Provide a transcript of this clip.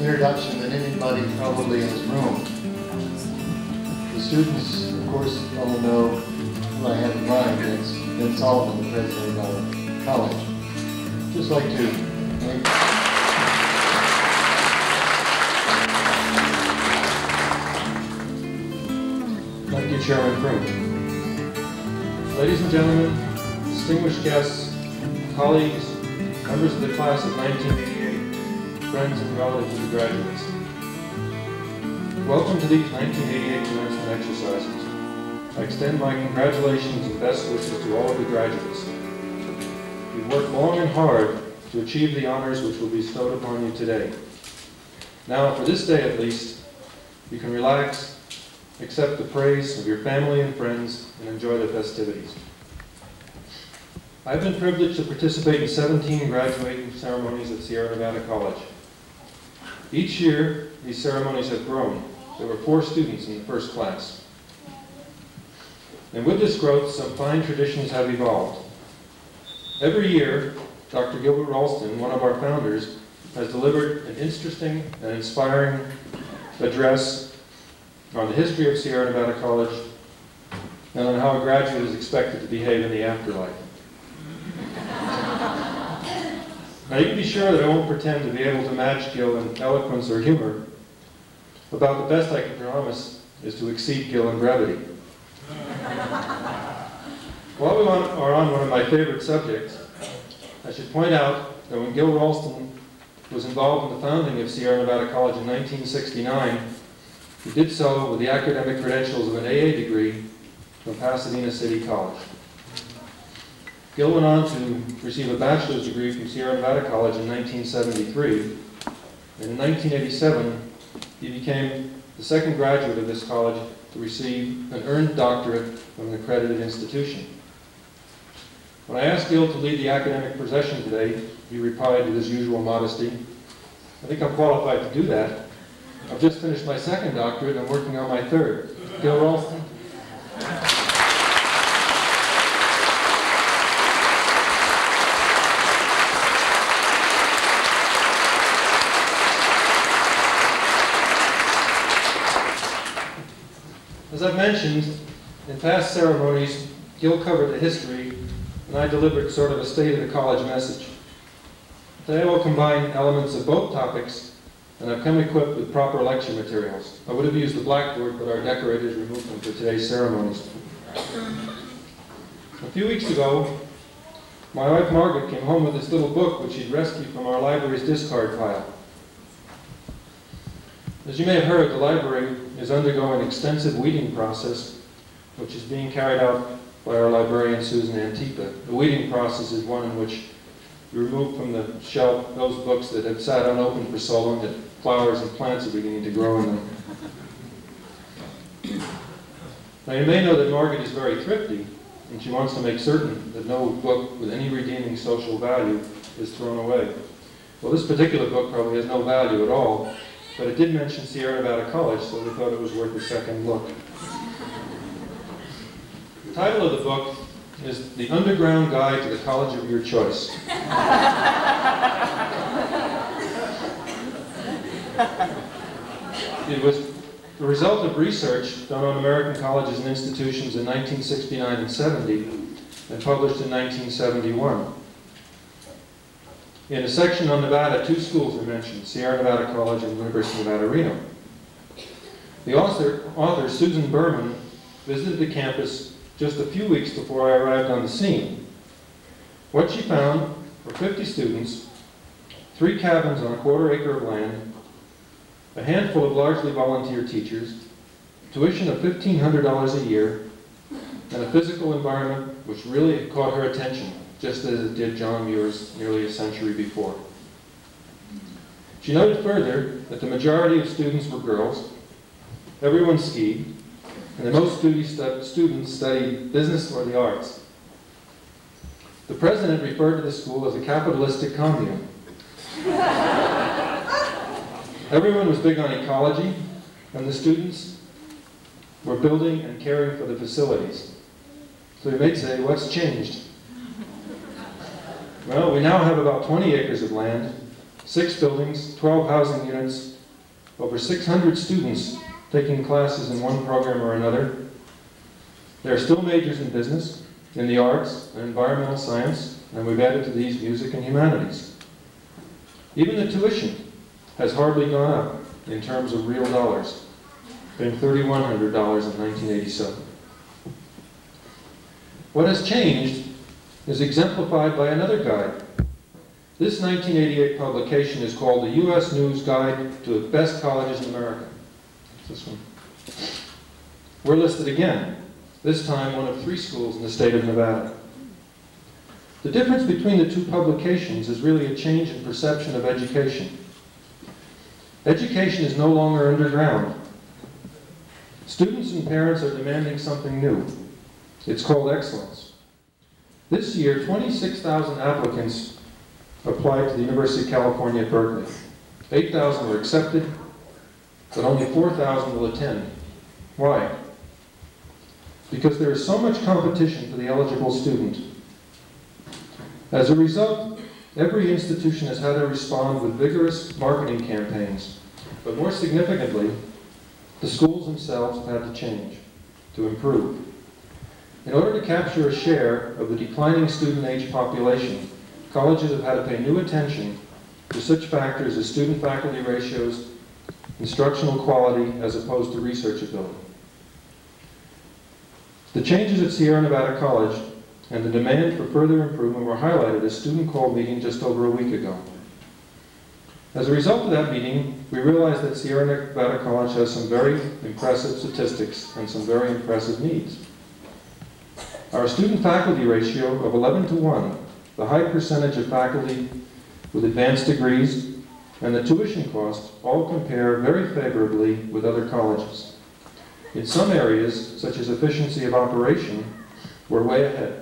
introduction than anybody probably in this room. The students, of course, all know who I have in mind. It's Vince Sullivan, the president of our college. Just like to thank you, Chairman Croom. Ladies and gentlemen, distinguished guests, colleagues, members of the class of 1988, friends and relatives of the graduates. Welcome to these 1988 commencement exercises. I extend my congratulations and best wishes to all of the graduates. You've worked long and hard to achieve the honors which will be bestowed upon you today. Now, for this day at least, you can relax, accept the praise of your family and friends, and enjoy the festivities. I've been privileged to participate in 17 graduating ceremonies at Sierra Nevada College. Each year, these ceremonies have grown. There were 4 students in the first class. And with this growth, some fine traditions have evolved. Every year, Dr. Gilbert Ralston, one of our founders, has delivered an interesting and inspiring address on the history of Sierra Nevada College and on how a graduate is expected to behave in the afterlife. Now, you can be sure that I won't pretend to be able to match Gil in eloquence or humor. About the best I can promise is to exceed Gil in brevity. While we are on one of my favorite subjects, I should point out that when Gil Ralston was involved in the founding of Sierra Nevada College in 1969, he did so with the academic credentials of an AA degree from Pasadena City College. Gil went on to receive a bachelor's degree from Sierra Nevada College in 1973, and in 1987, he became the second graduate of this college to receive an earned doctorate from an accredited institution. When I asked Gil to lead the academic procession today, he replied with his usual modesty, "I think I'm qualified to do that. I've just finished my second doctorate and I'm working on my third." Gil Ralston. As I've mentioned, in past ceremonies, Gil covered the history and I delivered sort of a state of the college message. Today I will combine elements of both topics, and I've come equipped with proper lecture materials. I would have used the blackboard, but our decorators removed them for today's ceremonies. A few weeks ago, my wife Margaret came home with this little book which she'd rescued from our library's discard pile. As you may have heard, the library is undergoing an extensive weeding process, which is being carried out by our librarian, Susan Antipa. The weeding process is one in which you remove from the shelf those books that have sat unopened for so long that flowers and plants are beginning to grow in them. Now, you may know that Margaret is very thrifty, and she wants to make certain that no book with any redeeming social value is thrown away. Well, this particular book probably has no value at all, but it did mention Sierra Nevada College, so we thought it was worth a second look. The title of the book is The Underground Guide to the College of Your Choice. It was the result of research done on American colleges and institutions in 1969 and 70 and published in 1971. In a section on Nevada, 2 schools are mentioned, Sierra Nevada College and University of Nevada, Reno. The author, Susan Berman, visited the campus just a few weeks before I arrived on the scene. What she found were 50 students, 3 cabins on a quarter-acre of land, a handful of largely volunteer teachers, tuition of $1,500 a year, and a physical environment which really caught her attention, just as it did John Muir's nearly a century before. She noted further that the majority of students were girls, everyone skied, and that most students studied business or the arts. The president referred to the school as a capitalistic commune. Everyone was big on ecology, and the students were building and caring for the facilities. So you may say, what's changed? Well, we now have about 20 acres of land, 6 buildings, 12 housing units, over 600 students taking classes in one program or another. There are still majors in business, in the arts, and environmental science, and we've added to these music and humanities. Even the tuition has hardly gone up in terms of real dollars, being $3,100 in 1987. What has changed is exemplified by another guide. This 1988 publication is called the U.S. News Guide to the Best Colleges in America. This one. We're listed again, this time one of 3 schools in the state of Nevada. The difference between the 2 publications is really a change in perception of education. Education is no longer underground. Students and parents are demanding something new. It's called excellence. This year, 26,000 applicants applied to the University of California at Berkeley. 8,000 were accepted, but only 4,000 will attend. Why? Because there is so much competition for the eligible student. As a result, every institution has had to respond with vigorous marketing campaigns, but more significantly, the schools themselves have had to change, to improve. In order to capture a share of the declining student age population, colleges have had to pay new attention to such factors as student-faculty ratios, instructional quality, as opposed to researchability. The changes at Sierra Nevada College and the demand for further improvement were highlighted at a student call meeting just over a week ago. As a result of that meeting, we realized that Sierra Nevada College has some very impressive statistics and some very impressive needs. Our student-faculty ratio of 11:1, the high percentage of faculty with advanced degrees, and the tuition cost all compare very favorably with other colleges. In some areas, such as efficiency of operation, we're way ahead.